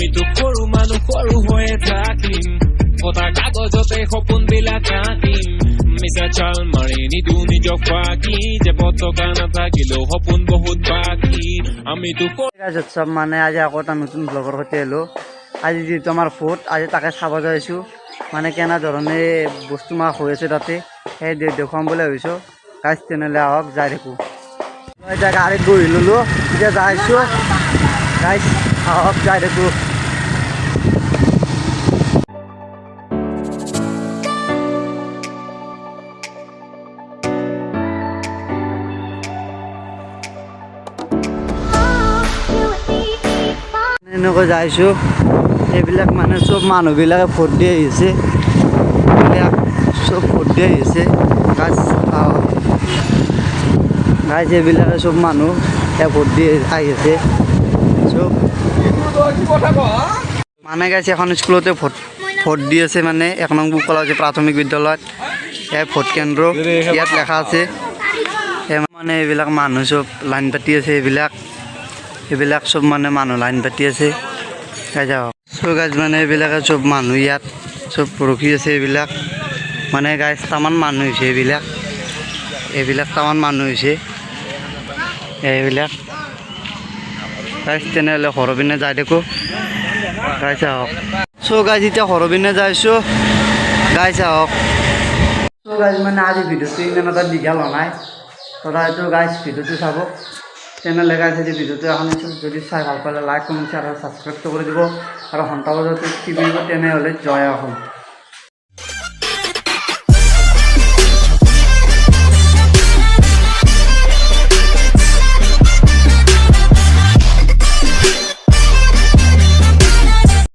আমিতো সৰু মানুহ সৰু হৈয়ে থাকিম কথা কাগজতে সপোনবিলাক আঁকিম মিছা চাল মাৰি নিদো নিজক ফাঁকি যে পতকা নাথাকিলেও সপোন বহুত বাকী আমিতো সব মানে আজি আকৌ এটা নতুন ব্লগৰ সৈতে এলো আজি যিহেতু আমাৰ ভোট আজি তাকে চাব যাইছোঁ মানে কেনেধৰণে বস্তু মাক হৈ আছে তাতে সেই দেখুৱাম বুলি ভাবিছোঁ গাইজ তেনেহ'লে আহক যাই থাকোঁ মই এতিয়া গাড়ীত বহি ল'লোঁ এতিয়া যাইছোঁ গাইজ আহক যাই থাকোঁ এনেকৈ যাইছোঁ এইবিলাক মানে চব মানুহবিলাকে ভোট দি আহিছে এইবিলাক চব ভোট দি আহিছে গাইজ এইবিলাকে চব মানুহ ভোট দি আহিছে চব মানে গাইজ এখন স্কুলতে ভোট দি আছে মানে 1 নং বুকলা প্ৰাথমিক বিদ্যালয়ত এই ভোট কেন্দ্ৰ ইয়াত লেখা আছে মানে এইবিলাক মানুহ চব লাইন পাতি আছে এইবিলাক চব মানে মানুহ লাইন পাতি আছে চব গাইজ মানে এইবিলাকে চব মানুহ ইয়াত চব ৰখি আছে এইবিলাক মানে গাইজ তামান মানুহ হৈছে এইবিলাক তামান মানুহ হৈছে এইবিলাক গাইজ তেনেহ'লে ঘৰৰ পিনে যাই থাকোঁ গাইজ আহক চ' গাইজ এতিয়া ঘৰৰ পিনে যাইছোঁ গাইজ আহক চ' গাইজ মানে আজি ভিডিঅ'টো ইমান এটা দীঘল হোৱা নাই তথাপিতো গাইজ ভিডিঅ'টো চাব তেনেহ'লে গাইজ যদি ভিডিঅ'টো এখন যদি চাই ভাল পালে লাইক কমেণ্ট শ্বেয়াৰ আৰু ছাবস্ক্ৰাইবটো কৰি দিব আৰু ঘণ্টা বজাতে টিপি দিব তেনেহ'লে জয় অসম।